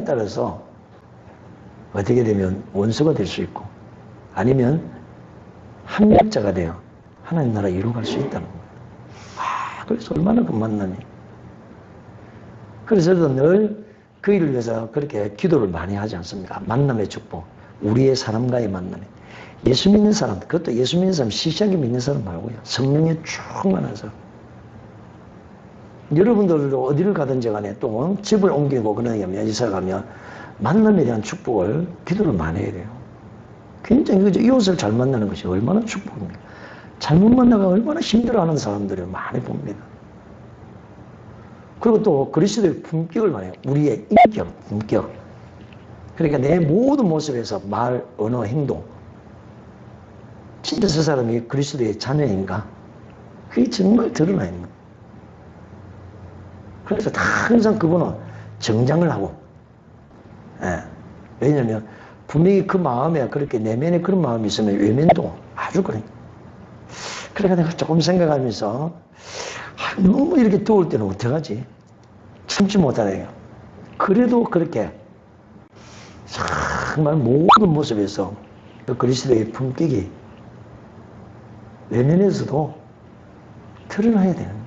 따라서 어떻게 되면 원수가 될 수 있고 아니면 합력자가 되어 하나님 나라 이루어갈 수 있다는 거예요. 그래서 얼마나 그 만남이. 그래서 저도 늘 그 일을 위해서 그렇게 기도를 많이 하지 않습니까? 만남의 축복. 우리의 사람과의 만남이. 예수 믿는 사람, 그것도 예수 믿는 사람, 시시하게 믿는 사람 말고요. 성령에 충만한 사람. 여러분들도 어디를 가든지 간에 또 집을 옮기고 그러면 이사 가면 만남에 대한 축복을 기도를 많이 해야 돼요. 굉장히 그죠? 이웃을 잘 만나는 것이 얼마나 축복입니까? 잘못 만나가 얼마나 힘들어하는 사람들을 많이 봅니다. 그리고 또 그리스도의 품격을 말해요. 우리의 인격, 품격. 그러니까 내 모든 모습에서 말, 언어, 행동. 진짜 저 사람이 그리스도의 자녀인가? 그게 정말 드러나 있는 거예요. 그래서 항상 그분은 정장을 하고, 예. 왜냐면 분명히 그 마음에 그렇게 내면에 그런 마음이 있으면 외면도 아주 그래. 그러니까 내가 조금 생각하면서 너무 이렇게 더울 때는 어떡하지? 참지 못하네요. 그래도 그렇게 정말 모든 모습에서 그 그리스도의 품격이 외면에서도 드러나야 되는 거예요.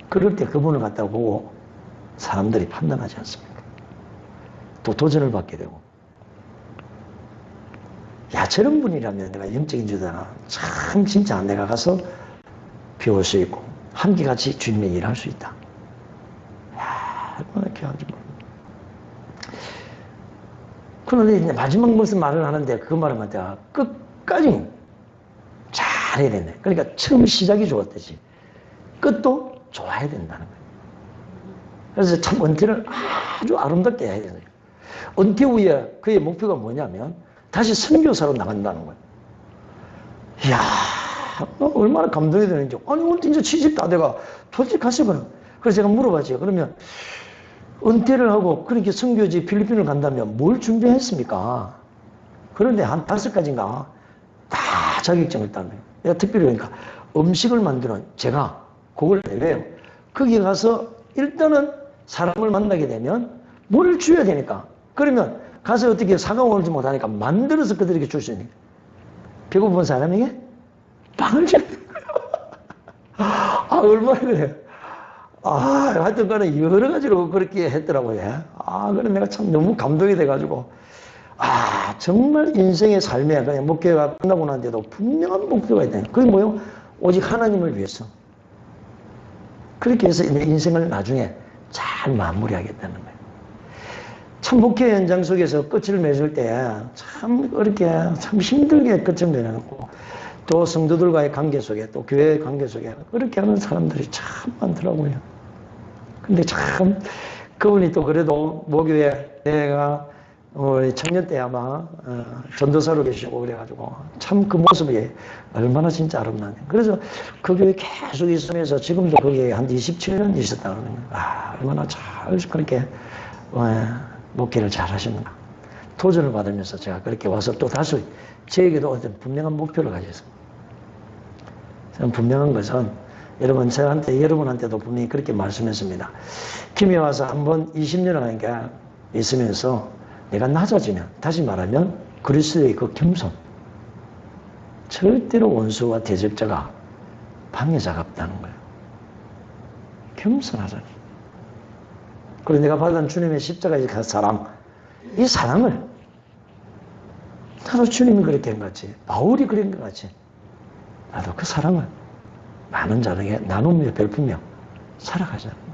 그럴 때 그분을 갖다 보고 사람들이 판단하지 않습니까? 또 도전을 받게 되고. 야, 저런 분이라면 내가 영적인 주자나 참 진짜 내가 가서 배울 수 있고 함께 같이 주님의 일을 할 수 있다. 야, 얼마나 귀한지 모릅니다. 그런데 이제 마지막 무슨 말을 하는데 그 말을 내가 끝까지 잘해야 되네. 그러니까 처음 시작이 좋았듯이 끝도 좋아야 된다는 거예요. 그래서 참 은퇴를 아주 아름답게 해야 되는 거예요. 은퇴 후에 그의 목표가 뭐냐면 다시 선교사로 나간다는 거예요. 이야, 얼마나 감동이 되는지. 아니, 오늘 이제 70 다 돼가 솔직하시거든. 그래서 제가 물어봤죠. 그러면 은퇴를 하고 그렇게 선교지 필리핀을 간다면 뭘 준비했습니까? 그런데 한 5가지인가 다 자격증을 땄네요. 내가 특별히 그러니까 음식을 만드는 제가 그걸 내려요. 거기 가서 일단은 사람을 만나게 되면 뭘 줘야 되니까. 그러면 가서 어떻게 사과 올지 못하니까 만들어서 그들에게 줄 수 있는 거예요. 배고픈 사람에게 빵을 주는 거예요. 아, 얼마나 그래요. 아, 하여튼 간에 여러 가지로 그렇게 했더라고요. 아, 그래 내가 참 너무 감동이 돼가지고. 아, 정말 인생의 삶에 그냥 목회가 끝나고 난데도 분명한 목표가 있다. 그게 뭐예요? 오직 하나님을 위해서. 그렇게 해서 인생을 나중에 잘 마무리하겠다는 거예요. 참 목회 현장 속에서 끝을 맺을 때 참 그렇게 참 힘들게 끝을 맺어놓고 또 성도들과의 관계 속에 또 교회의 관계 속에 그렇게 하는 사람들이 참 많더라고요. 근데 참 그분이 또 그래도 모교에 내가 청년 때 아마 전도사로 계시고 그래가지고 참 그 모습이 얼마나 진짜 아름다네. 그래서 그 교회 계속 있으면서 지금도 거기에 한 27년 있었다는 거예요. 아, 얼마나 잘 그렇게 목회를 잘 하셨는가. 도전을 받으면서 제가 그렇게 와서 또 다시 저에게도 어떤 분명한 목표를 가졌습니다. 저는 분명한 것은 여러분, 여러분한테도 분명히 그렇게 말씀했습니다. 김해 와서 한번 20년을 하니까 있으면서 내가 낮아지면, 다시 말하면 그리스도의 그 겸손. 절대로 원수와 대적자가 방해자가 없다는 거예요. 겸손하자니. 그리고 내가 받은 주님의 십자가의 그 사랑, 이 사랑을 나도 주님이 그렇게 한 것 같이, 바울이 그런 것 같이 나도 그 사랑을 많은 자에게 나누며 베푸며 살아가자는 거예요.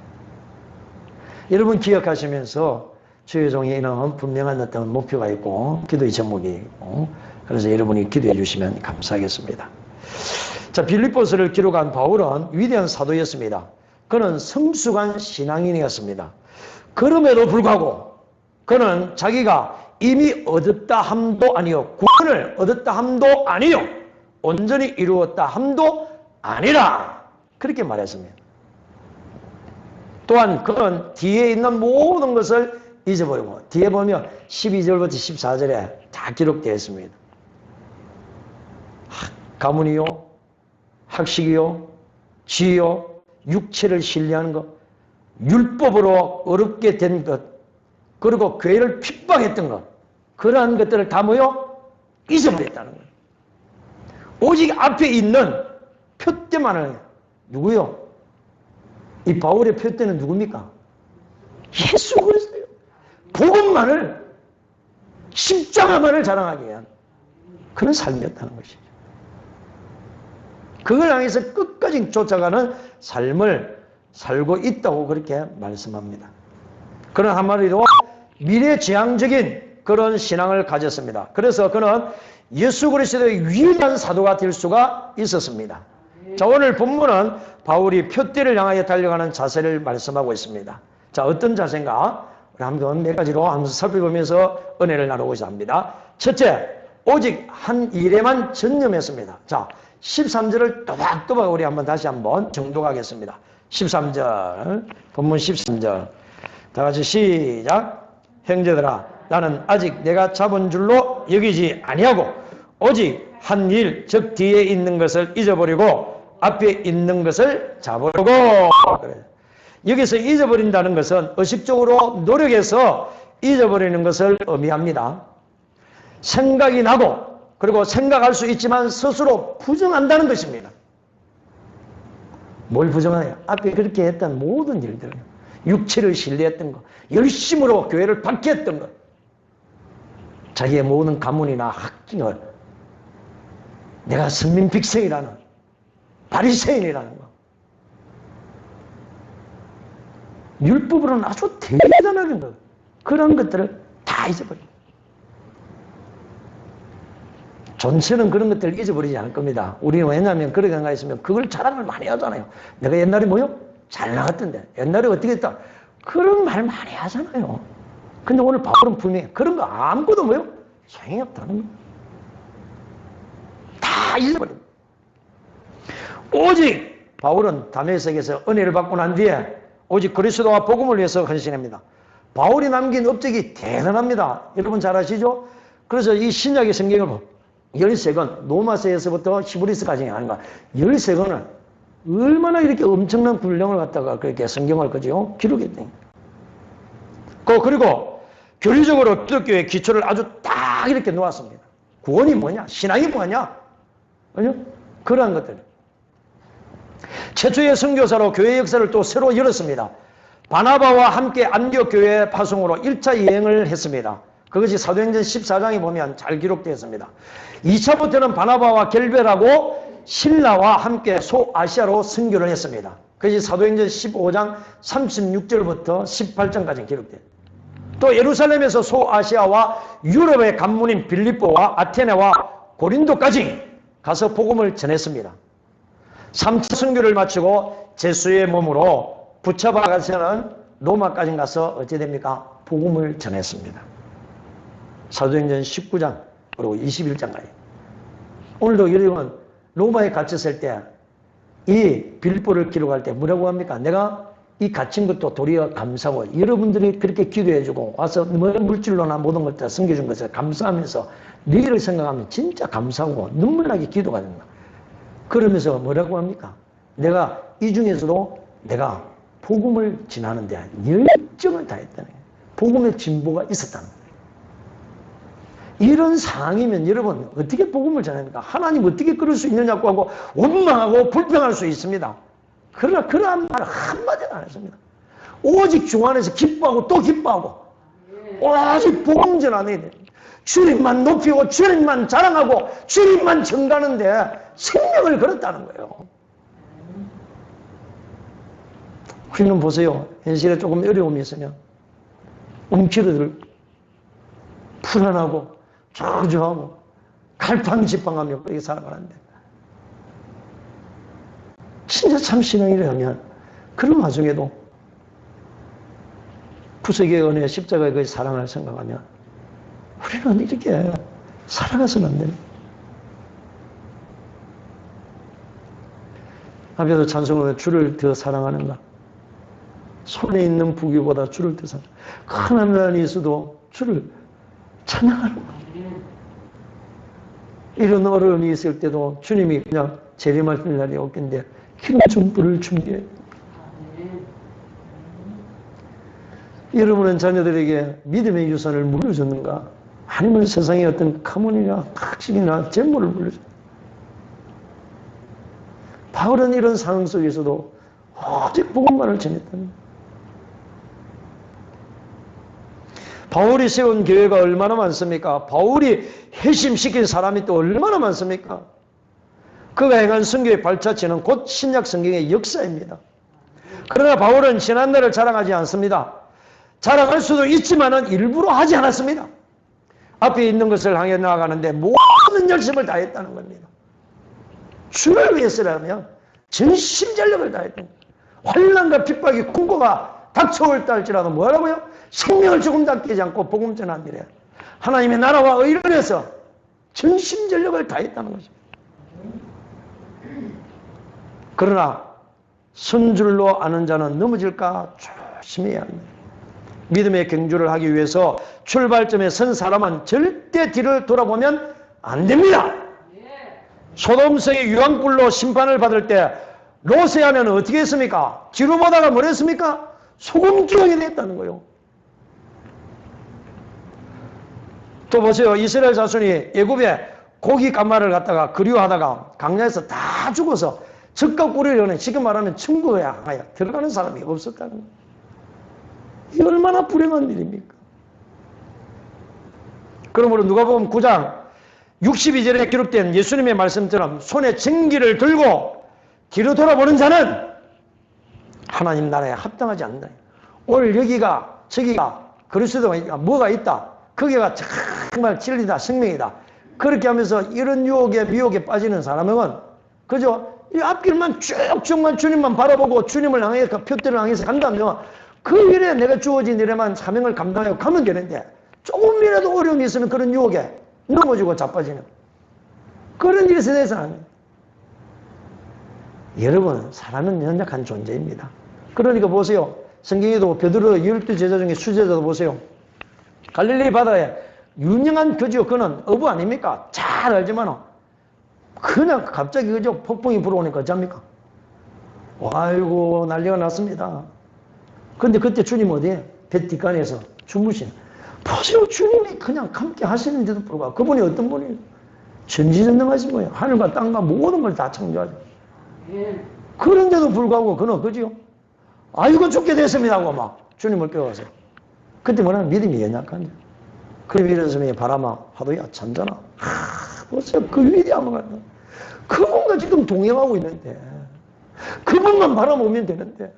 여러분 기억하시면서 주의 종이 이런 분명한 어떤 목표가 있고 기도의 제목이 있고 그래서 여러분이 기도해 주시면 감사하겠습니다. 자, 빌립보서를 기록한 바울은 위대한 사도였습니다. 그는 성숙한 신앙인이었습니다. 그럼에도 불구하고 그는 자기가 이미 얻었다 함도 아니요 구원을 얻었다 함도 아니요 온전히 이루었다 함도 아니라 그렇게 말했습니다. 또한 그는 뒤에 있는 모든 것을 잊어버리고 뒤에 보면 12절부터 14절에 다 기록되어 있습니다. 가문이요 학식이요 지요 육체를 신뢰하는 것 율법으로 어렵게 된 것 그리고 교회를 핍박했던 것, 그러한 것들을 다 뭐요? 잊어버렸다는 거예요. 오직 앞에 있는 표대만을, 누구요? 이 바울의 표대는 누굽니까? 예수 그리스도요. 복음만을, 십자가만을 자랑하기 위한 그런 삶이었다는 것이죠. 그걸 향해서 끝까지 쫓아가는 삶을 살고 있다고 그렇게 말씀합니다. 그런 한마디로 미래지향적인 그런 신앙을 가졌습니다. 그래서 그는 예수 그리스도의 위대한 사도가 될 수가 있었습니다. 자, 오늘 본문은 바울이 표대를 향하여 달려가는 자세를 말씀하고 있습니다. 자, 어떤 자세인가? 우리 한번 몇 가지로 한번 살펴보면서 은혜를 나누고자 합니다. 첫째, 오직 한 일에만 전념했습니다. 자, 13절을 또박또박 우리 한번 다시 한번 정독하겠습니다. 13절, 본문 13절. 다 같이 시작. 형제들아, 나는 아직 내가 잡은 줄로 여기지 아니하고 오직 한 일, 즉 뒤에 있는 것을 잊어버리고 앞에 있는 것을 잡으려고. 여기서 잊어버린다는 것은 의식적으로 노력해서 잊어버리는 것을 의미합니다. 생각이 나고 그리고 생각할 수 있지만 스스로 부정한다는 것입니다. 뭘 부정하냐? 앞에 그렇게 했던 모든 일들, 육체를 신뢰했던 것, 열심으로 교회를 박해했던 것, 자기의 모든 가문이나 학경을 내가 선민백성이라는, 바리새인이라는 것, 율법으로는 아주 대단한 것, 그런 것들을 다 잊어버립니다. 존재는 그런 것들을 잊어버리지 않을 겁니다. 우리는 왜냐하면 그런 생각이 있으면 그걸 자랑을 많이 하잖아요. 내가 옛날에 뭐요? 잘 나갔던데. 옛날에 어떻게 했다? 그런 말 많이 하잖아요. 근데 오늘 바울은 분명히 그런 거 아무것도 뭐요? 소용이 없다는 거. 다 잊어버립니다. 오직 바울은 다메섹에서 은혜를 받고 난 뒤에 오직 그리스도와 복음을 위해서 헌신합니다. 바울이 남긴 업적이 대단합니다. 여러분 잘 아시죠? 그래서 이 신약의 성경을 보면 13권, 로마서에서부터 히브리서까지 아닌가 13권을 얼마나 이렇게 엄청난 분량을 갖다가 그렇게 성경을 그죠? 기록했대요. 그리고 교리적으로 기독교의 기초를 아주 딱 이렇게 놓았습니다. 구원이 뭐냐? 신앙이 뭐냐? 아니요? 그러한 것들. 최초의 선교사로 교회 역사를 또 새로 열었습니다. 바나바와 함께 안디옥 교회 파송으로 1차 여행을 했습니다. 그것이 사도행전 14장에 보면 잘 기록되어 있습니다. 2차부터는 바나바와 결별하고 신라와 함께 소아시아로 선교를 했습니다. 그것이 사도행전 15장 36절부터 18장까지 기록돼요. 또 예루살렘에서 소아시아와 유럽의 관문인 빌립보와 아테네와 고린도까지 가서 복음을 전했습니다. 3차 선교를 마치고 제수의 몸으로 붙잡아 가서는 로마까지 가서 어찌 됩니까? 복음을 전했습니다. 사도행전 19장 그리고 21장까지. 오늘도 여러분 로마에 갇혔을 때 이 빌립보를 기록할 때 뭐라고 합니까? 내가 이 갇힌 것도 도리어 감사하고 여러분들이 그렇게 기도해주고 와서 물질로나 모든 걸 다 섬겨준 것을 감사하면서 너희를 생각하면 진짜 감사하고 눈물나게 기도가 된다. 그러면서 뭐라고 합니까? 내가 이 중에서도 내가 복음을 전하는데 열정을 다했다는 거예요. 복음의 진보가 있었다는 거예요. 이런 상황이면 여러분 어떻게 복음을 전합니까? 하나님 어떻게 그럴 수 있느냐고 하고 원망하고 불평할 수 있습니다. 그러나 그러한 말 한마디도 안 했습니다. 오직 주 안에서 기뻐하고 또 기뻐하고 오직 복음 전하는 데 주님만 높이고 주님만 자랑하고 주님만 전가하는데 생명을 걸었다는 거예요. 우리는 보세요. 현실에 조금 어려움이 있으면 움츠러들고 불안하고 저주하고 갈팡질팡하며 그렇게 살아가는데 진짜 참 신앙이라면 그런 와중에도 구속의 은혜 십자가의 그 사랑을 생각하면 우리는 이렇게 살아가서는 안 됩니다. 앞에서 찬송하면 주를 더 사랑하는가? 손에 있는 부귀보다 주를 더 사랑하는가? 큰 하나님이 있어도 주를 찬양하는가? 이런 어려움이 있을 때도 주님이 그냥 재림하실 날이 올 텐데 기름 좀 불을 준비해. 여러분은 자녀들에게 믿음의 유산을 물려줬는가? 아니면 세상의 어떤 가문이나 학식이나 재물을 물려줬는가? 바울은 이런 상황 속에서도 오직 복음만을 전했다는 거예요. 바울이 세운 교회가 얼마나 많습니까? 바울이 회심시킨 사람이 또 얼마나 많습니까? 그가 행한 선교의 발자취는 곧 신약 성경의 역사입니다. 그러나 바울은 지난날을 자랑하지 않습니다. 자랑할 수도 있지만은 일부러 하지 않았습니다. 앞에 있는 것을 향해 나아가는데 모든 열심을 다했다는 겁니다. 주를 위해서라면 전심전력을 다했던 거예요. 환난과 핍박이 궁고가 닥쳐올 할지라도 뭐라고요? 생명을 조금도 아끼지 않고 복음 전하니래. 하나님의 나라와 의를 위해서 전심전력을 다했다는 거죠. 그러나 선줄로 아는 자는 넘어질까 조심해야 합니다. 믿음의 경주를 하기 위해서 출발점에 선 사람은 절대 뒤를 돌아보면 안 됩니다. 소돔성의 유황불로 심판을 받을 때 롯의 아내는 어떻게 했습니까? 뒤로 보다가 뭘 했습니까? 소금기둥이 됐다는 거예요. 또 보세요. 이스라엘 자손이 애굽에 고기 간마를 갖다가 그리워하다가 강야에서 다 죽어서 적과 꿀이려는 지금 말하면 천국에 들어가는 사람이 없었다는 거예요. 이 얼마나 불행한 일입니까? 그러므로 누가복음 9장 62절에 기록된 예수님의 말씀처럼 손에 증기를 들고 뒤로 돌아보는 자는 하나님 나라에 합당하지 않는다. 오늘 여기가 저기가 그리스도가 뭐가 있다. 거기가 정말 진리다 생명이다. 그렇게 하면서 이런 유혹에 미혹에 빠지는 사람은 그죠? 이 앞길만 쭉쭉만 주님만 바라보고 주님을 향해 그 표대를 향해서 간다면 그 일에 내가 주어진 일에만 사명을 감당하고 가면 되는데 조금이라도 어려움이 있으면 그런 유혹에 넘어지고 자빠지는 그런 일에 대해서는 안 해요. 여러분 사람은 연약한 존재입니다. 그러니까 보세요. 성경에도 베드로 12제자 중에 수제자도 보세요. 갈릴리 바다에 유명한 그죠. 그는 어부 아닙니까? 잘 알지만 그냥 갑자기 그죠. 폭풍이 불어오니까 어쩝니까? 아이고 난리가 났습니다. 근데 그때 주님 어디에? 배 뒷간에서 주무신. 보세요. 주님이 그냥 함께 하시는데도 불구하고 그분이 어떤 분이에요? 전지전능하신 거예요. 하늘과 땅과 모든 걸 다 창조하죠. 그런데도 불구하고 그는 그죠? 아이고 죽게 됐습니다 하고 막 주님을 깨워서 그때 뭐냐 믿음이 연약한 거예요. 그 위에서 바람아 파도야 잠자나. 보세요. 그 위대함을 갖다. 그분과 지금 동행하고 있는데 그분만 바라보면 되는데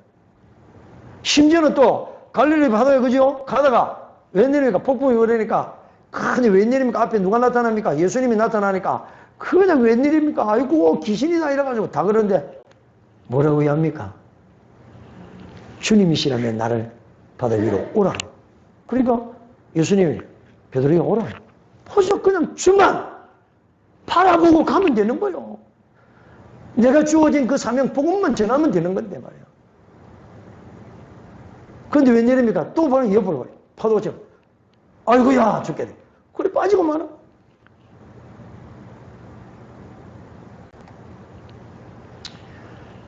심지어는 또 갈릴리 바다에 그죠? 가다가 웬일입니까? 폭풍이 오르니까 근데 웬일입니까? 앞에 누가 나타납니까? 예수님이 나타나니까 그냥 웬일입니까? 아이고 귀신이다 이래가지고 다 그러는데 뭐라고 합니까? 주님이시라면 나를 바다 위로 오라. 그러니까 예수님이 베드로에게 오라. 벌써 그냥 주만 바라보고 가면 되는 거예요. 내가 주어진 그 사명 복음만 전하면 되는 건데 말이야. 그런데 웬일입니까? 또 바로 옆으로 가요. 파도죠. 아이고야 죽게 돼. 그래 빠지고 말아.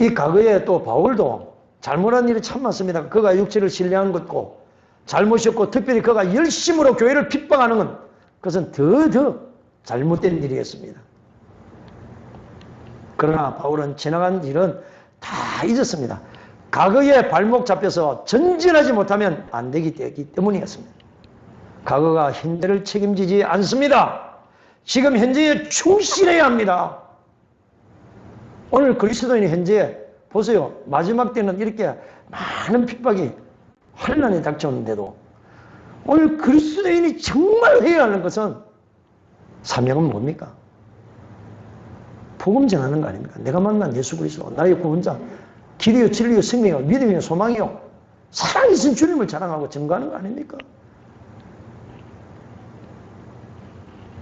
이 과거에 또 바울도 잘못한 일이 참 많습니다. 그가 육체를 신뢰한 것고 잘못이었고 특별히 그가 열심으로 교회를 핍박하는 건 그것은 더 잘못된 일이었습니다. 그러나 바울은 지나간 일은 다 잊었습니다. 과거에 발목 잡혀서 전진하지 못하면 안 되기 때문이었습니다. 과거가 현재를 책임지지 않습니다. 지금 현재에 충실해야 합니다. 오늘 그리스도인이 현재 보세요. 마지막 때는 이렇게 많은 핍박이 환난이 닥쳤는데도 오늘 그리스도인이 정말 해야 하는 것은 사명은 뭡니까? 복음 전하는 거 아닙니까? 내가 만난 예수 그리스도 나의 구원자 길이요 진리요 생명이요 믿음이요 소망이요 살아계신 주님을 자랑하고 증거하는 거 아닙니까?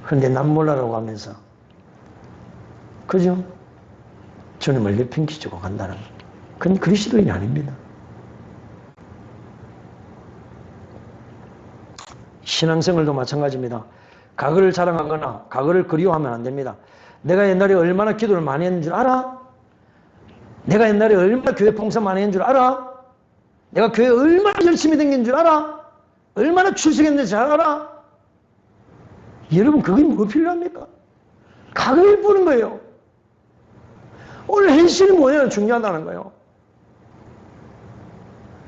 그런데 남 몰라라고 하면서 그죠? 주님을 내팽개치고 간다는 것. 그건 그리스도인이 아닙니다. 신앙생활도 마찬가지입니다. 과거를 자랑하거나 과거를 그리워하면 안 됩니다. 내가 옛날에 얼마나 기도를 많이 했는 줄 알아? 내가 옛날에 얼마나 교회 봉사 많이 했는 줄 알아? 내가 교회 얼마나 열심히 댕긴 줄 알아? 얼마나 출석했는지 잘 알아? 여러분 그게 뭐 필요합니까? 각을 보는 거예요. 오늘 현실이 뭐냐면 중요하다는 거예요.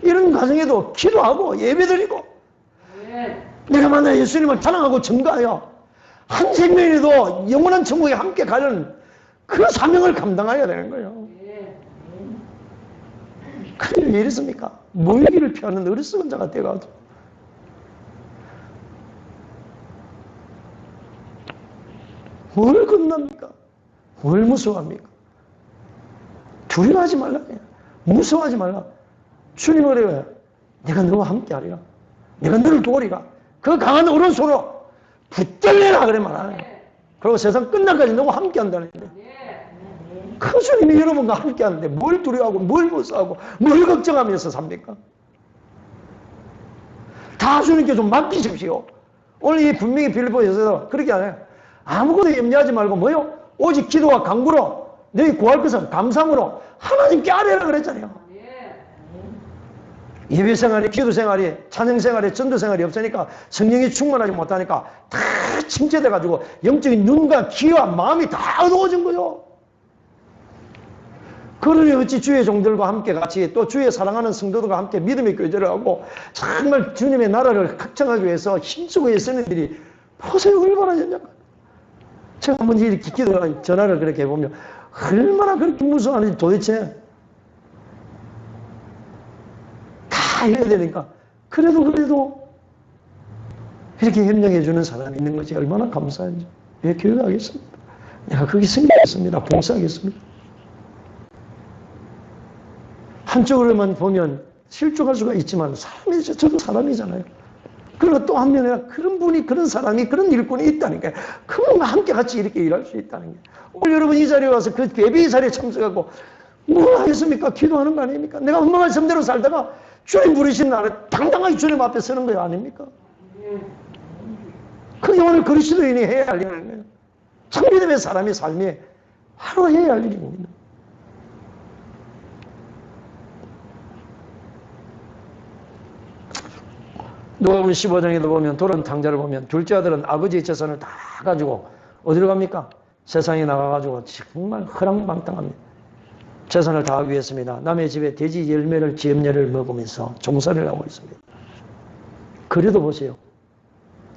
이런 과정에도 기도하고 예배드리고 내가 만나 예수님을 찬양하고 증거하여 한 생명이라도 영원한 천국에 함께 가는 그 사명을 감당해야 되는 거예요. 그게 왜 이랬습니까? 멀기를 피하는 어리석은 자가 되어가지고 뭘 겁납니까? 뭘 무서워합니까? 두려워하지 말라. 무서워하지 말라. 주님 그래요. 내가 너와 함께 하리라. 내가 너를 도우리라. 그 강한 오른손으로 붙들려라 그래 말하네. 그리고 세상 끝날까지 너와 함께 한다는 거예요. 그 주님이 여러분과 함께 하는데 뭘 두려워하고 뭘 무서워하고 뭘 걱정하면서 삽니까? 다 주님께 좀 맡기십시오. 오늘 이 분명히 빌립보에서 그렇게 하네요. 아무것도 염려하지 말고 뭐요? 오직 기도와 간구로 너희 구할 것은 감상으로 하나님께 아뢰라 그랬잖아요. 예배 생활이, 기도 생활이, 찬양 생활이, 전도 생활이 없으니까 성령이 충만하지 못하니까 다 침체돼가지고 영적인 눈과 귀와 마음이 다 어두워진 거예요. 그러니 어찌 주의 종들과 함께 같이 또 주의 사랑하는 성도들과 함께 믿음의 교제를 하고 정말 주님의 나라를 확장하기 위해서 힘쓰고 애쓰는 일이 보세요 얼마나 된다고. 제가 한번 이렇게 기도 전화를 그렇게 해보면 얼마나 그렇게 무서워하는지 도대체 다 해야 되니까 그래도 이렇게 협력해 주는 사람이 있는 것이 얼마나 감사한지. 예, 교육하겠습니다. 내가 거기 승리하겠습니다. 봉사하겠습니다. 한쪽으로만 보면 실족할 수가 있지만 사람이죠. 저도 사람이잖아요. 그리고 또 한면에 그런 분이, 그런 사람이, 그런 일꾼이 있다니까요. 그분과 함께 같이 이렇게 일할 수 있다는 게. 오늘 여러분 이 자리에 와서 그 예배의 자리에 참석하고 뭘 하겠습니까? 기도하는 거 아닙니까? 내가 엄마 말씀대로 살다가 주님 부르신 날에 당당하게 주님 앞에 서는 거 아닙니까? 그게 오늘 그리스도인이 해야 할 일인 거예요. 참믿음의 사람의 삶이 하루 해야 할 일입니다. 누가복음 15장에도 보면 돌은 탕자를 보면 둘째 아들은 아버지의 재산을 다 가지고 어디로 갑니까? 세상에 나가가지고 정말 허랑방탕합니다. 재산을 다 위했습니다. 남의 집에 돼지 열매를 지엽열을 먹으면서 종살이를 하고 있습니다. 그래도 보세요.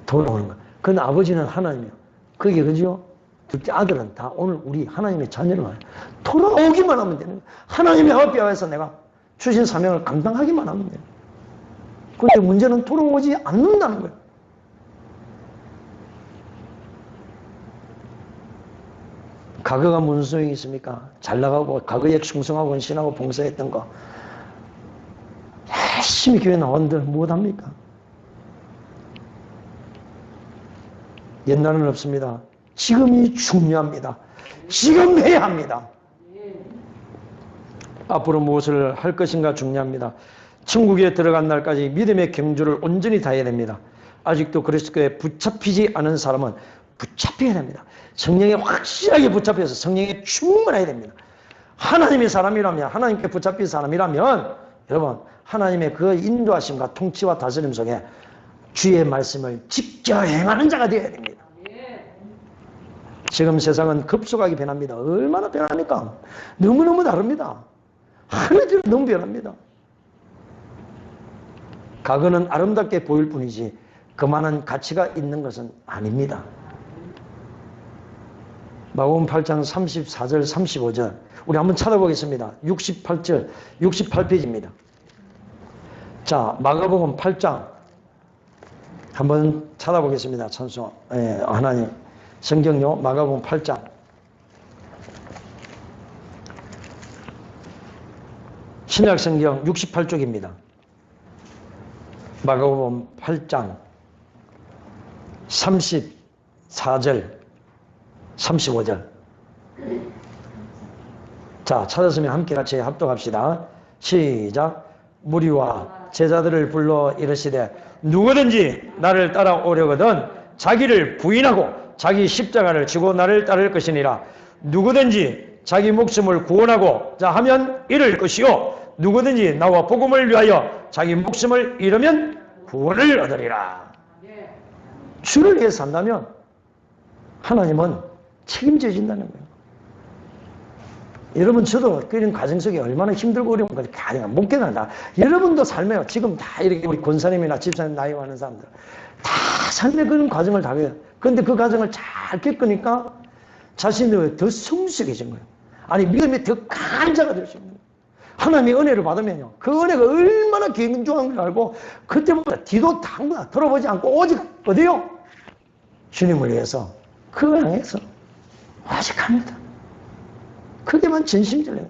돌아오는 거. 그건 아버지는 하나님이요. 그게 그죠? 둘째 아들은 다 오늘 우리 하나님의 자녀를 말해요. 돌아오기만 하면 되는 거예요. 하나님의 앞에 와서 내가 주신 사명을 감당하기만 하면 돼요. 그런데 문제는 돌아오지 않는다는 거예요. 과거가 무슨 소용이 있습니까? 잘 나가고 과거에 충성하고 헌신하고 봉사했던 거 열심히 교회 나온들 못합니까? 옛날은 없습니다. 지금이 중요합니다. 지금 해야 합니다. 앞으로 무엇을 할 것인가 중요합니다. 천국에 들어간 날까지 믿음의 경주를 온전히 다해야 됩니다. 아직도 그리스도에 붙잡히지 않은 사람은 붙잡혀야 됩니다. 성령에 확실하게 붙잡혀서 성령에 충만해야 됩니다. 하나님의 사람이라면, 하나님께 붙잡힌 사람이라면 여러분 하나님의 그 인도하심과 통치와 다스림 속에 주의 말씀을 지켜 행하는 자가 되어야 됩니다. 지금 세상은 급속하게 변합니다. 얼마나 변합니까? 너무너무 다릅니다. 하늘들은 너무 변합니다. 과거는 아름답게 보일 뿐이지 그만한 가치가 있는 아닙니다. 마가복음 8장 34절 35절 우리 한번 찾아보겠습니다. 68절 68페이지입니다. 자, 마가복음 8장 한번 찾아보겠습니다. 찬송 하나님 성경요 마가복음 8장 신약성경 68쪽입니다. 마가복음 8장 34절 35절 자 찾았으면 함께 같이 합독합시다. 시작. 무리와 제자들을 불러 이르시되 누구든지 나를 따라오려거든 자기를 부인하고 자기 십자가를 지고 나를 따를 것이니라. 누구든지 자기 목숨을 구원하고 자 하면 잃을 것이요 누구든지 나와 복음을 위하여 자기 목숨을 잃으면 구원을 얻으리라. 주를 위해 산다면 하나님은 책임져진다는 거예요. 여러분, 저도 그런 과정 속에 얼마나 힘들고 어려운 것을 가령 못 견딘다. 여러분도 삶에 지금 다 이렇게 우리 권사님이나 집사님 나이 많은 사람들 다 삶의 그런 과정을 다 겪어요. 그런데 그 과정을 잘 겪으니까 자신들이 더 성숙해진 거예요. 아니, 믿음이 더 강한 자가 될 수 있는 거예요. 하나님의 은혜를 받으면요, 그 은혜가 얼마나 귀중한 걸 알고 그때부터 뒤도 당분간 돌아보지 않고 오직 어디요? 주님을 위해서 그걸 향해서 오직 합니다. 그게만 전심전력.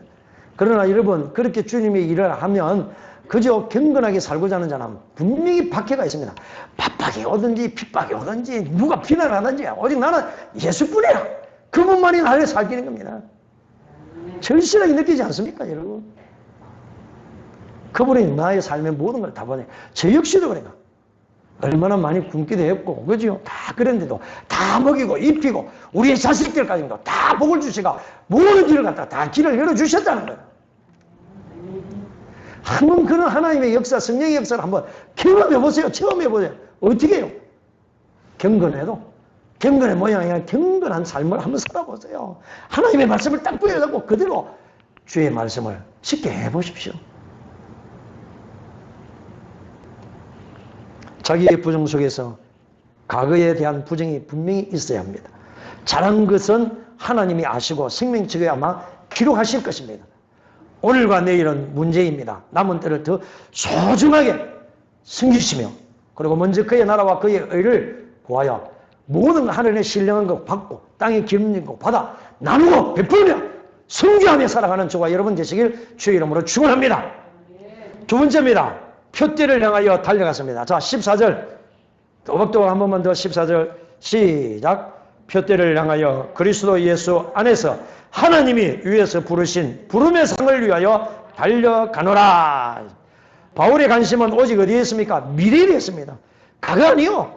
그러나 여러분, 그렇게 주님의 일을 하면 그저 경건하게 살고자 하는 자는 분명히 박해가 있습니다. 핍박이 오든지 핍박이 오든지 누가 비난하든지 오직 나는 예수뿐이야. 그분만이 나를 살기는 겁니다. 절실하게 느끼지 않습니까, 여러분? 그분이 나의 삶의 모든 걸 다 보내. 저 역시도 그래요. 얼마나 많이 굶기도 했고, 그죠? 다 그랬는데도 다 먹이고 입히고 우리의 자식들까지도 다 복을 주시고 모든 길을 갖다가 다 길을 열어주셨다는 거예요. 한번 그런 하나님의 역사, 성령의 역사를 한번 경험해보세요. 체험해보세요. 어떻게 해요? 경건해도 경건의 모양이 아니라 경건한 삶을 한번 살아보세요. 하나님의 말씀을 딱 부여잡고 그대로 주의 말씀을 쉽게 해보십시오. 자기의 부정 속에서 과거에 대한 부정이 분명히 있어야 합니다. 잘한 것은 하나님이 아시고 생명책에 아마 기록하실 것입니다. 오늘과 내일은 문제입니다. 남은 때를 더 소중하게 섬기시며 그리고 먼저 그의 나라와 그의 의를 구하여 모든 하늘의 신령한 것 받고 땅에 기름진 것 받아 나누고 베풀며 성교하며 살아가는 저와 여러분 되시길 주의 이름으로 축원합니다. 두 번째입니다. 표대를 향하여 달려갔습니다. 자, 14절 또박또박 한 번만 더 14절 시작. 표대를 향하여 그리스도 예수 안에서 하나님이 위에서 부르신 부름의 상을 위하여 달려가노라. 바울의 관심은 오직 어디에 있습니까? 미래에 있습니다. 가가 아니요.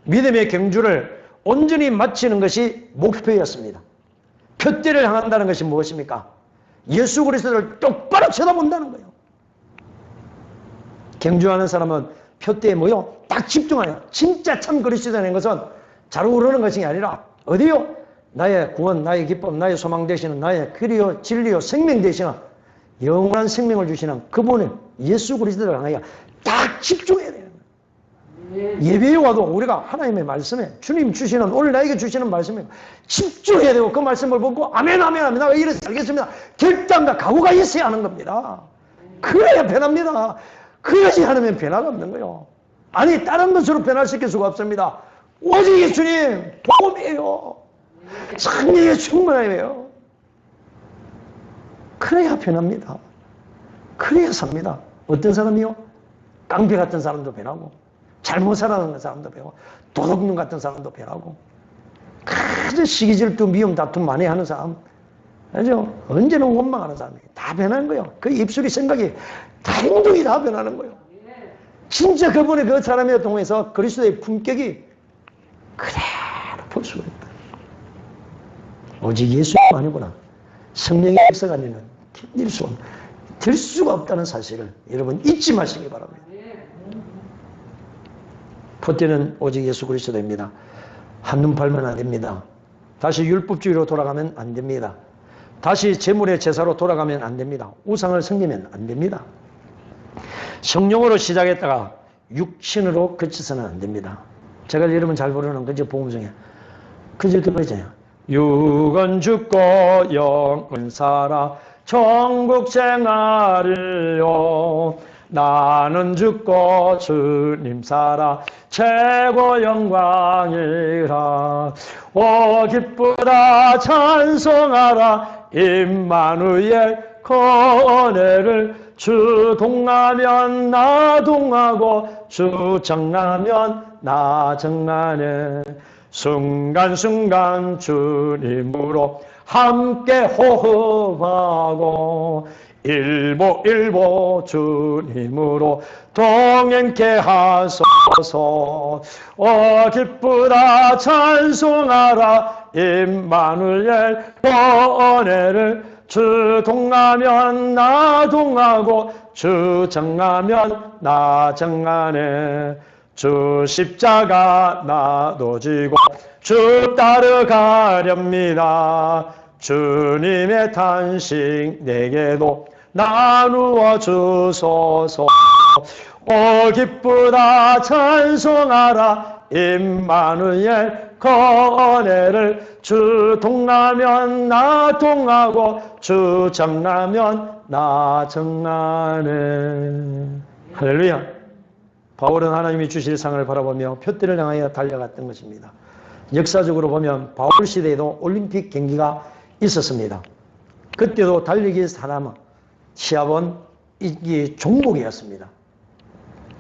믿음의 경주를 온전히 마치는 것이 목표였습니다. 표대를 향한다는 것이 무엇입니까? 예수 그리스도를 똑바로 쳐다본다는 거예요. 경주하는 사람은 표대에 뭐요? 딱 집중하여 진짜 참 그리스도라는 것은 잘 오르는 것이 아니라 어디요? 나의 구원, 나의 기쁨, 나의 소망 되시는 나의 길이요, 진리요, 생명 되시는 영원한 생명을 주시는 그분의 예수 그리스도를 향하여 딱 집중해야 돼요. 예배에 와도 우리가 하나님의 말씀에 주님 주시는 오늘 나에게 주시는 말씀에 집중해야 되고 그 말씀을 보고 아멘 아멘 아멘 나 이래서 살겠습니다. 결단과 각오가 있어야 하는 겁니다. 그래야 변합니다. 그러지 않으면 변화가 없는 거예요. 아니 다른 것으로 변화시킬 수가 없습니다. 오직 예수님 복음이에요. 성령의 충만함이에요. 그래야 변합니다. 그래야 삽니다. 어떤 사람이요? 깡패 같은 사람도 변하고 잘못 살아가는 사람도 변하고 도둑놈 같은 사람도 변하고 아주 시기질투 미움 다툼 많이 하는 사람 그죠? 언제나 원망하는 사람이 다 변하는 거예요. 그 입술이 생각이 다 행동이 다 변하는 거예요. 진짜 그분의 그 사람의 통해서 그리스도의 품격이 그대로 볼 수가 있다. 오직 예수가 아니구나. 성령의 역사가 아니면 될 수가 없다는 사실을 여러분 잊지 마시기 바랍니다. 포대는 오직 예수 그리스도입니다. 한눈 팔면 안 됩니다. 다시 율법주의로 돌아가면 안 됩니다. 다시 재물의 제사로 돌아가면 안 됩니다. 우상을 섬기면 안 됩니다. 성령으로 시작했다가 육신으로 그쳐서는 안 됩니다. 제가 여러분 잘 부르는 그저 복음 중에 그저 그거 있잖아요. 육은 죽고 영은 살아 천국 생활을요. 나는 죽고 주님 살아 최고 영광이라. 오 기쁘다 찬송하라 임마누엘 그 은혜를 주 동하면 나 동하고 주 정하면 나 정하네. 순간순간 주님으로 함께 호흡하고 일보일보 주님으로 동행케 하소서. 오 기쁘다 찬송하라 임마누엘 그 은혜를 주 동하면 나 동하고 주 정하면 나 정하네. 주 십자가 나도 지고 주 따라가렵니다. 주님의 탄식 내게도 나누어 주소서. 오 기쁘다 찬송하라 임마누엘 거네를. 주 동하면 나 동하고 주 정하면 나 정하네. 할렐루야. 바울은 하나님이 주실 상을 바라보며 표대를 향하여 달려갔던 것입니다. 역사적으로 보면 바울 시대에도 올림픽 경기가 있었습니다. 그때도 달리기 사람은 시합은 이 종목이었습니다.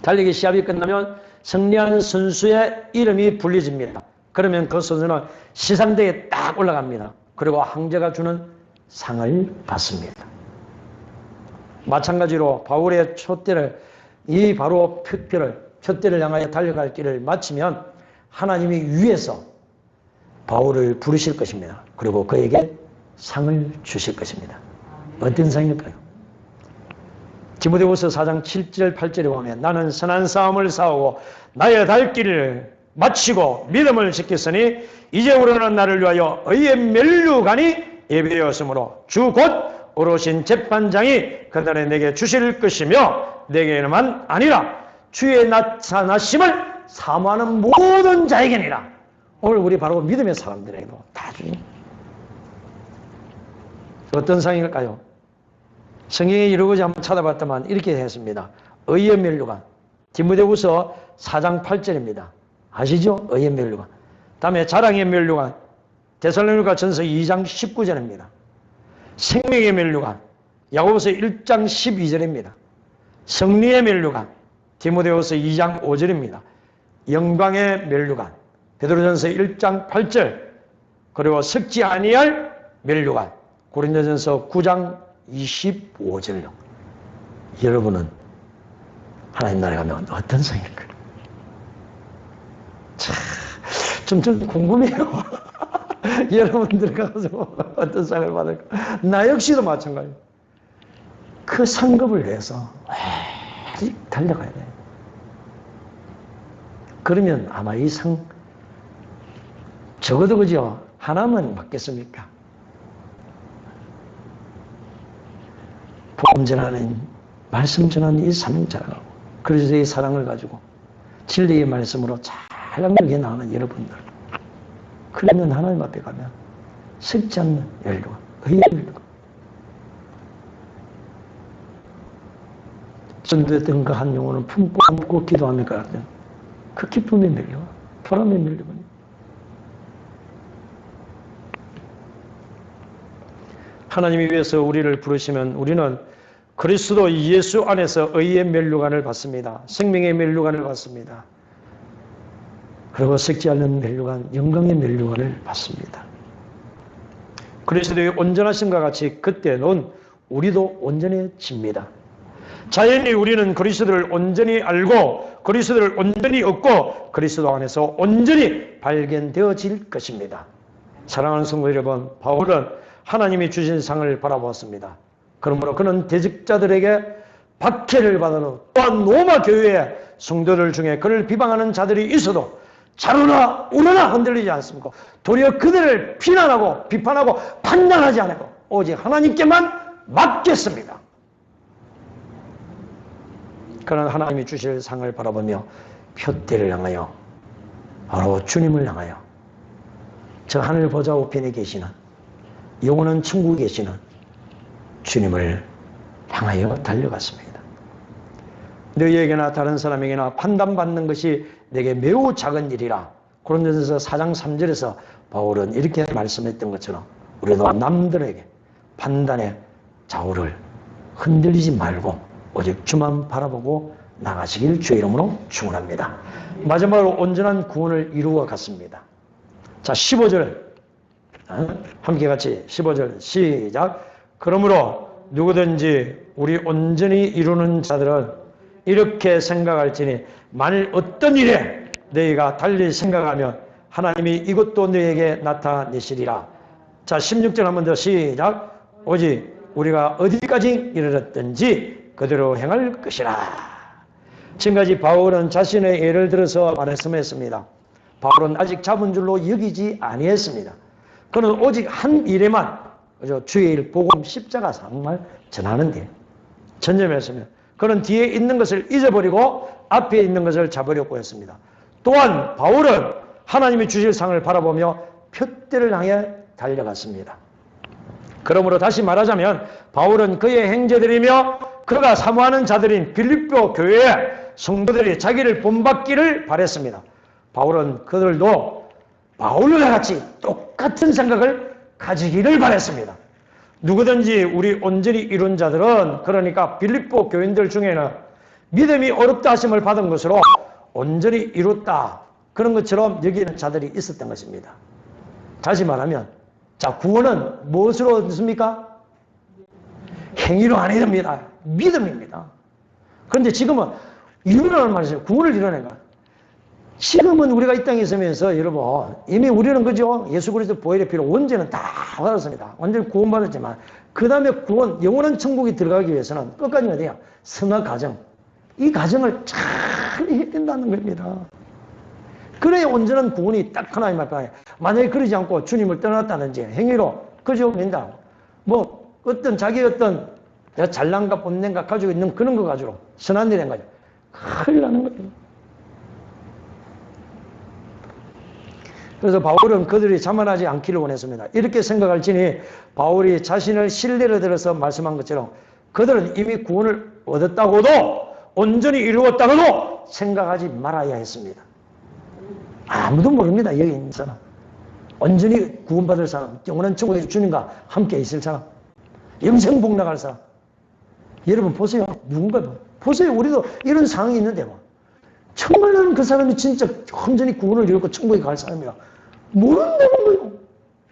달리기 시합이 끝나면 승리한 선수의 이름이 불려집니다. 그러면 그 선수는 시상대에 딱 올라갑니다. 그리고 황제가 주는 상을 받습니다. 마찬가지로 바울의 이 바로 표대를 향하여 달려갈 길을 마치면 하나님이 위에서 바울을 부르실 것입니다. 그리고 그에게 상을 주실 것입니다. 어떤 상일까요? 디모데후서 4장 7절 8절에 보면 나는 선한 싸움을 싸우고 나의 달 길을 마치고 믿음을 지켰으니 이제 우리는 나를 위하여 의의 면류관이 예비되었으므로 주 곧 오르신 재판장이 그날에 내게 주실 것이며 내게만 아니라 주의 나타나심을 사모하는 모든 자에게니라. 오늘 우리 바로 믿음의 사람들에게도 다 주니 어떤 상일까요? 성경에 이루어지 한번 찾아봤더만 이렇게 했습니다. 의의 면류관. 디모데후서 4장 8절입니다. 아시죠? 의의 면류관. 다음에 자랑의 면류관. 데살로니가 전서 2장 19절입니다. 생명의 면류관. 야고보서 1장 12절입니다. 승리의 면류관. 디모데후서 2장 5절입니다. 영광의 면류관. 베드로전서 1장 8절. 그리고 섞지 아니할 면류관. 고린도전서 9장 25절로. 여러분은 하나님 나라에 가면 어떤 상일까요? 좀 궁금해요. 여러분들 가서 어떤 상을 받을까? 나 역시도 마찬가지예요. 그 상급을 위해서 달려가야 돼요. 그러면 아마 이 상 적어도 그죠? 하나만 받겠습니까? 복음 전하는, 말씀 전하는 이 사명 자랑하고 그리스도의 사랑을 가지고 진리의 말씀으로 잘하게 나가는 여러분들, 그러면 하나님 앞에 가면 썩지 않는 연료가, 의의 연료가, 전도했던 그 한 영혼을 품고 안고 기도하며 가는 그 기쁨의 멸류가, 보람의 멸류가. 하나님이 위해서 우리를 부르시면 우리는 그리스도 예수 안에서 의의 멸류관을 받습니다. 생명의 멸류관을 받습니다. 그리고 썩지 않는 멸류관, 영광의 멸류관을 받습니다. 그리스도의 온전하심과 같이 그때는 우리도 온전해집니다. 자연히 우리는 그리스도를 온전히 알고 그리스도를 온전히 얻고 그리스도 안에서 온전히 발견되어질 것입니다. 사랑하는 성도 여러분, 바울은 하나님이 주신 상을 바라보았습니다. 그러므로 그는 대적자들에게 박해를 받은 또한 로마 교회의 성도들 중에 그를 비방하는 자들이 있어도 자루나 우러나 흔들리지 않습니까? 도리어 그들을 비난하고 비판하고 판단하지 않고 오직 하나님께만 맡겼습니다. 그는 하나님이 주실 상을 바라보며 표대를 향하여 바로 주님을 향하여 저 하늘 보좌 우편에 계시는 영원한 천국에 계시는 주님을 향하여 달려갔습니다. 너희에게나 다른 사람에게나 판단받는 것이 내게 매우 작은 일이라. 고린도전서 4장 3절에서 바울은 이렇게 말씀했던 것처럼 우리도 남들에게 판단의 좌우를 흔들리지 말고 오직 주만 바라보고 나가시길 주의 이름으로 축원합니다. 마지막으로 온전한 구원을 이루어 갔습니다. 자, 15절 함께 같이 15절 시작. 그러므로 누구든지 우리 온전히 이루는 자들은 이렇게 생각할지니 만일 어떤 일에 너희가 달리 생각하면 하나님이 이것도 너희에게 나타내시리라. 자, 16절 한 번 더 시작. 오직 우리가 어디까지 이르렀든지 그대로 행할 것이라. 지금까지 바울은 자신의 예를 들어서 말씀했습니다. 바울은 아직 잡은 줄로 여기지 아니했습니다. 그는 오직 한 일에만 주의 일, 복음, 십자가 상을 전하는데 전점이었으면 그는 뒤에 있는 것을 잊어버리고 앞에 있는 것을 잡으려고 했습니다. 또한 바울은 하나님이 주실 상을 바라보며 표대를 향해 달려갔습니다. 그러므로 다시 말하자면 바울은 그의 형제들이며 그가 사모하는 자들인 빌립보 교회의 성도들이 자기를 본받기를 바랬습니다. 바울은 그들도 바울과 같이 똑같은 생각을 가지기를 바랬습니다. 누구든지 우리 온전히 이룬 자들은, 그러니까 빌립보 교인들 중에는 믿음이 어렵다 하심을 받은 것으로 온전히 이뤘다, 그런 것처럼 여기는 자들이 있었던 것입니다. 다시 말하면, 자, 구원은 무엇으로 얻습니까? 행위로 안 됩니다. 믿음입니다. 그런데 지금은 이루라는 말이죠. 구원을 이루는 거. 지금은 우리가 이 땅에 있으면서 여러분 이미 우리는 그죠? 예수 그리스도 보혈의 피로 원죄는 다 받았습니다. 완전히 구원받았지만 그 다음에 구원, 영원한 천국에 들어가기 위해서는 끝까지 어디야? 선악 과정. 이 과정을 잘 해야 된다는 겁니다. 그래야 온전한 구원이 딱 하나의 말씀에, 만약에 그러지 않고 주님을 떠났다든지 행위로 그죠? 된다. 뭐 어떤 자기 어떤 잘난가 본낸가 가지고 있는 그런 거 가지고 선한 일인 거죠. 큰일 나는 거예요. 그래서 바울은 그들이 자만하지 않기를 원했습니다. 이렇게 생각할지니 바울이 자신을 신뢰로 들어서 말씀한 것처럼 그들은 이미 구원을 얻었다고도 온전히 이루었다고도 생각하지 말아야 했습니다. 아무도 모릅니다. 여기 있는 사람. 온전히 구원받을 사람, 영원한 천국에 주님과 함께 있을 사람, 영생 복락할 사람. 여러분 보세요. 누군가 보세요. 우리도 이런 상황이 있는데 뭐. 정말 나는 그 사람이 진짜 완전히 구원을 이루고 천국에 갈 사람이야. 모른다는 거예요.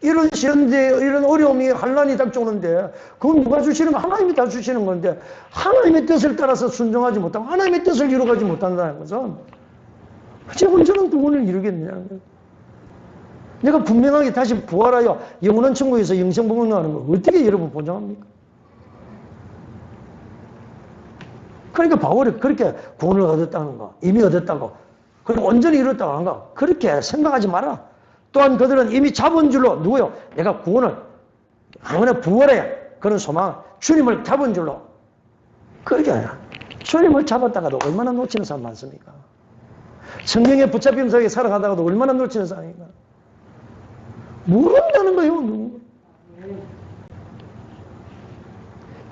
이런 시련대, 이런 어려움이 환란이 닥쳐오는데 그건 누가 주시는 거? 하나님이 다 주시는 건데 하나님의 뜻을 따라서 순종하지 못하고 하나님의 뜻을 이루어가지 못한다는 것은 어째 온전한 구원을 이루겠느냐는 거예요. 내가 분명하게 다시 부활하여 영원한 천국에서 영생복락하는 걸 어떻게 여러분 보장합니까? 그러니까 바울이 그렇게 구원을 얻었다는 거, 이미 얻었다고, 그리고 온전히 이뤘다고 하는 거, 그렇게 생각하지 마라. 또한 그들은 이미 잡은 줄로, 누구요? 내가 구원을, 아무나 부활해. 그런 소망, 주님을 잡은 줄로. 그게 아니라, 주님을 잡았다가도 얼마나 놓치는 사람 많습니까? 성경의 붙잡힘 속에 살아가다가도 얼마나 놓치는 사람입니까? 모른다는 거예요.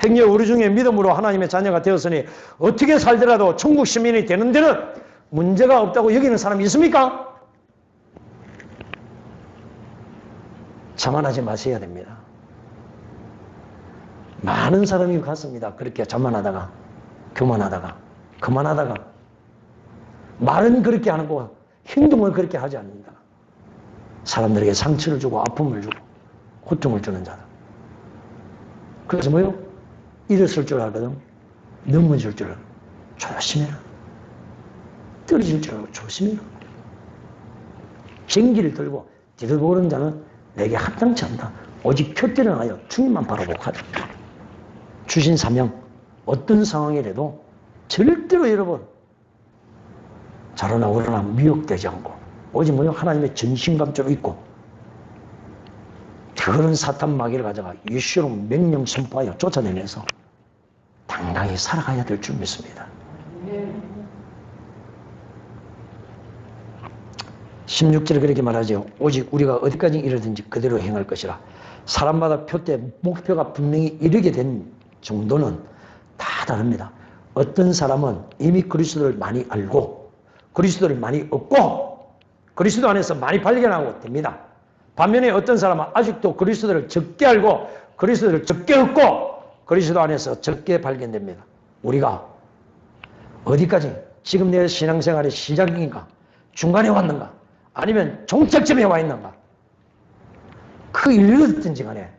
행여 우리 중에 믿음으로 하나님의 자녀가 되었으니 어떻게 살더라도 천국 시민이 되는 데는 문제가 없다고 여기는 사람이 있습니까? 자만하지 마셔야 됩니다. 많은 사람이 갔습니다. 그렇게 자만하다가, 교만하다가, 그만하다가. 말은 그렇게 안 하고 행동을 그렇게 하지 않는다. 사람들에게 상처를 주고 아픔을 주고 고통을 주는 자다. 그래서 뭐요? 일었을 줄 알거든. 넘어질 줄 알고 조심해라. 떨어질 줄 알고 조심해라. 쟁기를 들고 뒤를 보는 자는 내게 합당치 않다. 오직 표대를 하여 주님만 바라보고 하자. 주신 사명, 어떤 상황이라도 절대로 여러분 자로나 우러나 미혹되지 않고 오직 뭐요? 하나님의 전신감처럼 있고 그런 사탄 마귀를 가져가 예수로 명령 선포하여 쫓아내면서 당당히 살아가야 될 줄 믿습니다. 16절에 그렇게 말하죠. 오직 우리가 어디까지 이르든지 그대로 행할 것이라. 사람마다 표대, 목표가 분명히 이르게 된 정도는 다 다릅니다. 어떤 사람은 이미 그리스도를 많이 알고 그리스도를 많이 얻고 그리스도 안에서 많이 발견하고 됩니다. 반면에 어떤 사람은 아직도 그리스도를 적게 알고 그리스도를 적게 얻고 그리스도 안에서 적게 발견됩니다. 우리가 어디까지 지금 내 신앙생활의 시작인가? 중간에 왔는가? 아니면 종착점에 와 있는가? 그 일이든지 간에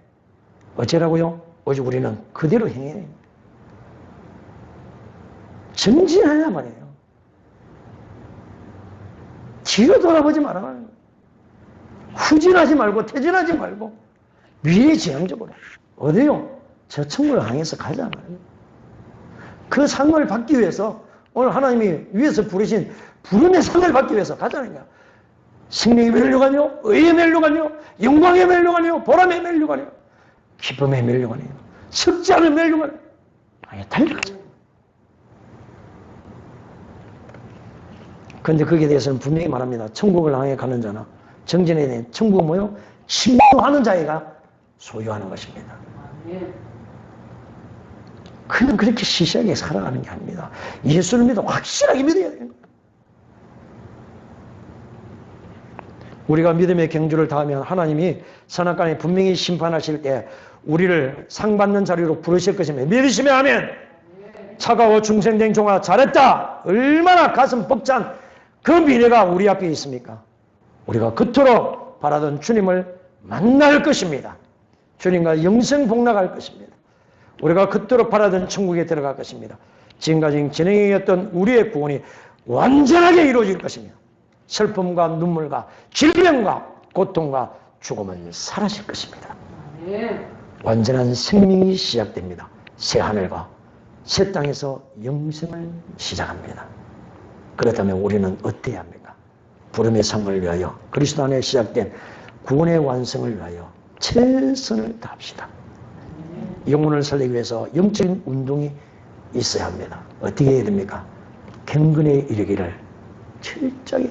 어쩌라고요? 오직 우리는 그대로 행해야 됩니다. 전진해야만 해요. 뒤로 돌아보지 말아요. 후진하지 말고 퇴진하지 말고 미래지향적으로 어디요? 저 천국을 향해서 가잖아요. 그 상을 받기 위해서 오늘 하나님이 위에서 부르신 부름의 상을 받기 위해서 가자는 거야. 승리의 멸류관이요, 의의 멸류관이요, 영광의 멸류관이요, 보람의 멸류관이요, 기쁨의 멸류관이요, 석자의 멸류관. 아예 달려가자. 그런데 거기에 대해서는 분명히 말합니다. 천국을 향해 가는 자나 정진에 대한 천국은 뭐요? 침노하는 자가 소유하는 것입니다. 그냥 그렇게 시시하게 살아가는 게 아닙니다. 예수를 믿어 확실하게 믿어야 돼요. 우리가 믿음의 경주를 다하면 하나님이 선악간에 분명히 심판하실 때 우리를 상받는 자리로 부르실 것입니다. 믿으시면 아멘. 차가워 중생된 종아 잘했다. 얼마나 가슴 벅찬 그 미래가 우리 앞에 있습니까? 우리가 그토록 바라던 주님을 만날 것입니다. 주님과 영생 복락할 것입니다. 우리가 그토록 바라던 천국에 들어갈 것입니다. 지금까지 진행이었던 우리의 구원이 완전하게 이루어질 것입니다. 슬픔과 눈물과 질병과 고통과 죽음은 사라질 것입니다. 완전한 생명이 시작됩니다. 새 하늘과 새 땅에서 영생을 시작합니다. 그렇다면 우리는 어때야 합니까? 부름의 상을 위하여 그리스도 안에 시작된 구원의 완성을 위하여 최선을 다합시다. 영혼을 살리기 위해서 영적인 운동이 있어야 합니다. 어떻게 해야 됩니까? 경건에 이르기를 철저하게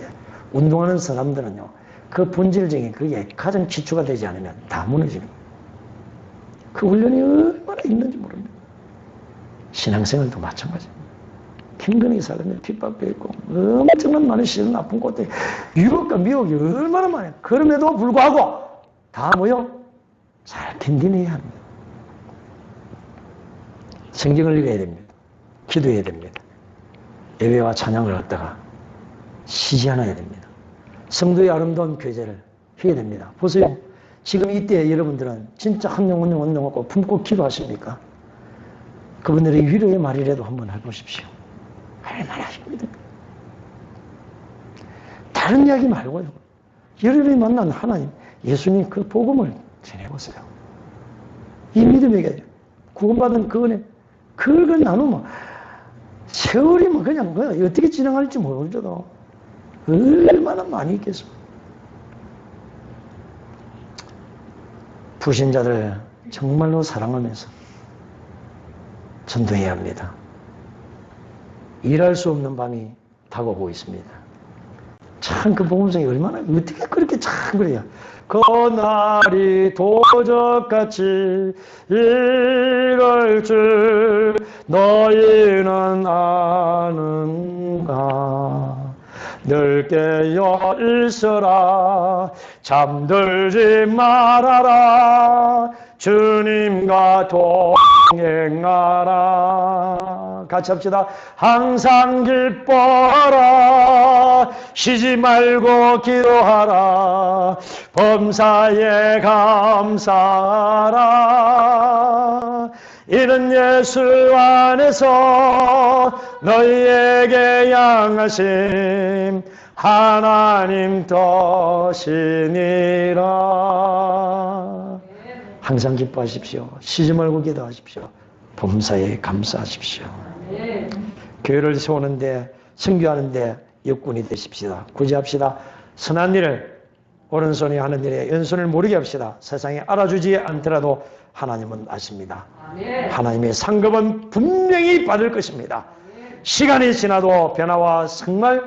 운동하는 사람들은요, 그 본질적인 그게 가장 기초가 되지 않으면 다 무너지는 거예요. 그 훈련이 얼마나 있는지 모릅니다. 신앙생활도 마찬가지입니다. 경건하게 살면 핍박도 있고 엄청난 많은 시련 나쁜 것들 유럽과 미국이 얼마나 많아요. 그럼에도 불구하고 다 뭐요? 잘 견뎌내야 합니다. 성경을 읽어야 됩니다. 기도해야 됩니다. 예배와 찬양을 갖다가 쉬지 않아야 됩니다. 성도의 아름다운 교제를 해야 됩니다. 보세요. 지금 이때 여러분들은 진짜 한 명 갖고 품고 기도하십니까? 그분들의 위로의 말이라도 한번 해보십시오. 얼마나 힘이 듭니까? 다른 이야기 말고요. 여러분이 만난 하나님, 예수님 그 복음을 전해보세요. 이 믿음에게 구원받은 그 은혜, 그걸 나누면 세월이 뭐 그냥 어떻게 지나갈지 모르죠. 얼마나 많이 있겠습니까? 불신자들 정말로 사랑하면서 전도해야 합니다. 일할 수 없는 밤이 다가오고 있습니다. 참 그 복음성이 얼마나 어떻게 그렇게 참 그래요. 그날이 도적같이 이럴 줄 너희는 아는가. 늘 깨어 있으라. 잠들지 말아라. 주님과 동행하라. 같이 합시다. 항상 기뻐라. 쉬지 말고 기도하라. 범사에 감사하라. 이는 예수 안에서 너희에게 양하심 하나님 뜻이니라. 항상 기뻐하십시오. 쉬지 말고 기도하십시오. 범사에 감사하십시오. 교회를 세우는데, 선교하는데 역군이 되십시다. 구제합시다. 선한 일을 오른손이 하는 일에 왼손을 모르게 합시다. 세상에 알아주지 않더라도 하나님은 아십니다. 하나님의 상급은 분명히 받을 것입니다. 시간이 지나도 변화와 정말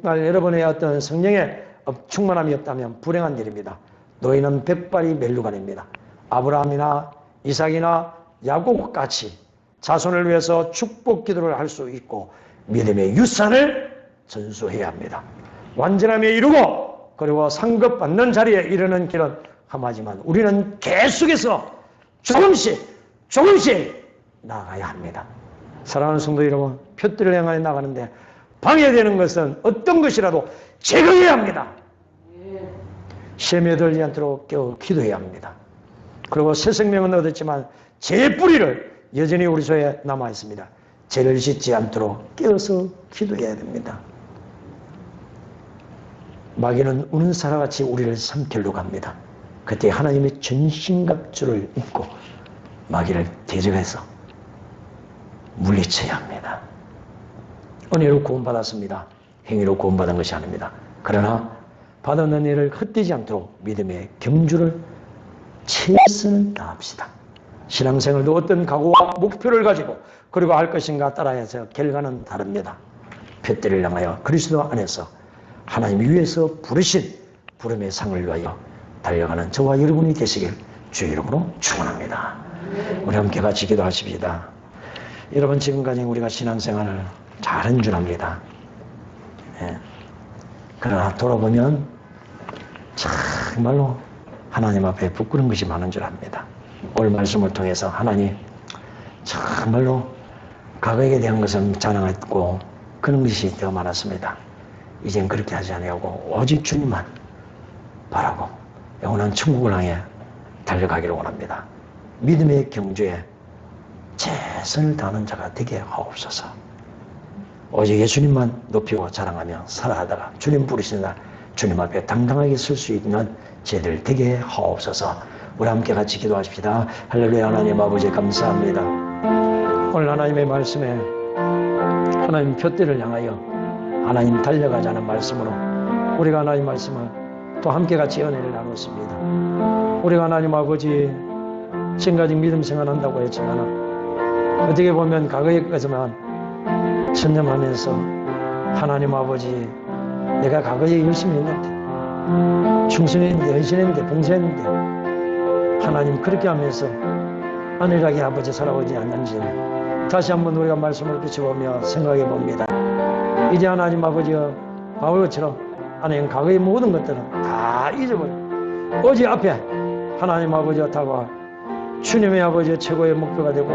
여러분의 어떤 성령의 충만함이 없다면 불행한 일입니다. 너희는 백발이 멸류관입니다. 아브라함이나 이삭이나 야곱같이 자손을 위해서 축복 기도를 할 수 있고 믿음의 유산을 전수해야 합니다. 완전함에 이루고 그리고 상급받는 자리에 이르는 길은 험하지만 우리는 계속해서 조금씩 나아가야 합니다. 사랑하는 성도 여러분, 표들을 향하여 나가는데 방해되는 것은 어떤 것이라도 제거해야 합니다. 시험에 들지 않도록 기도해야 합니다. 그리고 새 생명은 얻었지만 죄의 뿌리를 여전히 우리 속에 남아 있습니다. 죄를 짓지 않도록 깨어서 기도해야 됩니다. 마귀는 우는 사람같이 우리를 삼키려고 합니다. 그때 하나님의 전신갑주를 입고 마귀를 대적해서 물리쳐야 합니다. 은혜로 구원받았습니다. 행위로 구원받은 것이 아닙니다. 그러나 받은 은혜를 헛되지 않도록 믿음의 경주를 최선을 다합시다. 신앙생활도 어떤 각오와 목표를 가지고 그리고 할 것인가 따라해서 결과는 다릅니다. 표대를 향하여 그리스도 안에서 하나님 위에서 부르신 부름의 상을 위하여 달려가는 저와 여러분이 되시길 주의 이름으로 축원합니다. 우리 함께 같이 기도하십시다. 여러분, 지금까지 우리가 신앙생활을 잘한 줄 압니다. 그러나 돌아보면 정말로 하나님 앞에 부끄러운 것이 많은 줄 압니다. 오늘 말씀을 통해서 하나님 정말로 과거에 대한 것은 자랑했고 그런 것이 더 많았습니다. 이젠 그렇게 하지 아니하고 오직 주님만 바라고 영원한 천국을 향해 달려가기를 원합니다. 믿음의 경주에 최선을 다하는 자가 되게 하옵소서. 오직 예수님만 높이고 자랑하며 살아가다가 주님 부르시는 날 주님 앞에 당당하게 설 수 있는 저희들 되게 하옵소서. 우리 함께 같이 기도하십시다. 할렐루야. 하나님 아버지 감사합니다. 오늘 하나님의 말씀에 하나님 표대를 향하여 하나님 달려가자는 말씀으로 우리가 하나님 말씀을 또 함께 같이 은혜를 나눴습니다. 우리가 하나님 아버지 지금까지 믿음 생활한다고 했지만 어떻게 보면 과거에까지만 천념하면서 하나님 아버지 내가 과거에 열심히 했는데 충성했는데 헌신했는데 봉사했는데 하나님 그렇게 하면서 안일하게 아버지 살아오지 않는지 다시 한번 우리가 말씀을 비춰보며 생각해 봅니다. 이제 하나님 아버지여 바울처럼 하나님 과거의 모든 것들은 다 잊어버려 오직 앞에 하나님 아버지와 다가와 주님의 아버지의 최고의 목표가 되고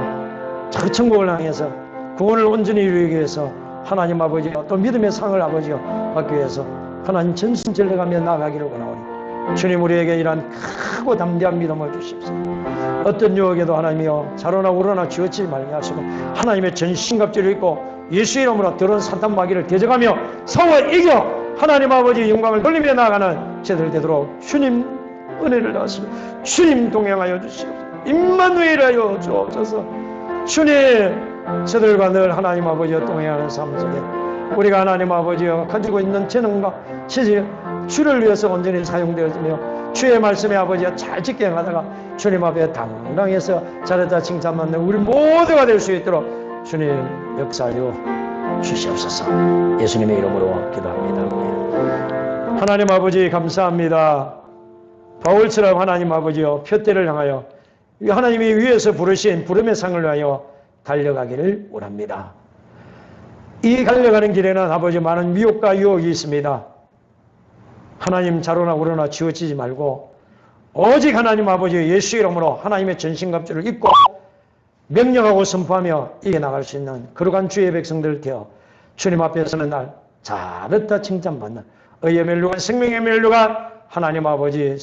저 천국을 향해서 구원을 온전히 이루기 위해서 하나님 아버지와 또 믿음의 상을 아버지와 받기 위해서 하나님 전순전력하며 나아가기를 원하오니 주님 우리에게 이러한 크고 담대한 믿음을 주십시오. 어떤 유혹에도 하나님이여 자로나 우러나 쥐어치지 말게 하시고 하나님의 전신갑주를 입고 예수 이름으로 더러운 사탄 마귀를 대적하며 싸워 이겨 하나님 아버지 영광을 돌리며 나아가는 제들 되도록 주님 은혜를 나시고 주님 동행하여 주시옵소서. 임마누엘하여 주옵소서. 주님 저들과 늘 하나님 아버지와 동행하는 삶 속에 우리가 하나님 아버지와 가지고 있는 재능과 체질 주를 위해서 온전히 사용되어지며 주의 말씀에 아버지와 잘 지켜 행하다가 주님 앞에 당당해서 잘했다 칭찬받는 우리 모두가 될 수 있도록 주님 역사하여 주시옵소서. 예수님의 이름으로 기도합니다. 하나님 아버지 감사합니다. 바울처럼 하나님 아버지여 표대를 향하여 하나님이 위에서 부르신 부름의 상을 위하여 달려가기를 원합니다. 이 달려가는 길에는 아버지 많은 미혹과 유혹이 있습니다. 하나님 자로나 우러나 쥐어치지 말고 오직 하나님 아버지 예수 이름으로 하나님의 전신갑주를 입고 명령하고 선포하며 이겨나갈 수 있는 거룩한 주의 백성들 되어 주님 앞에서는 날 잘했다 칭찬받는 의의 멸류관 생명의 멸류관 하나님 아버지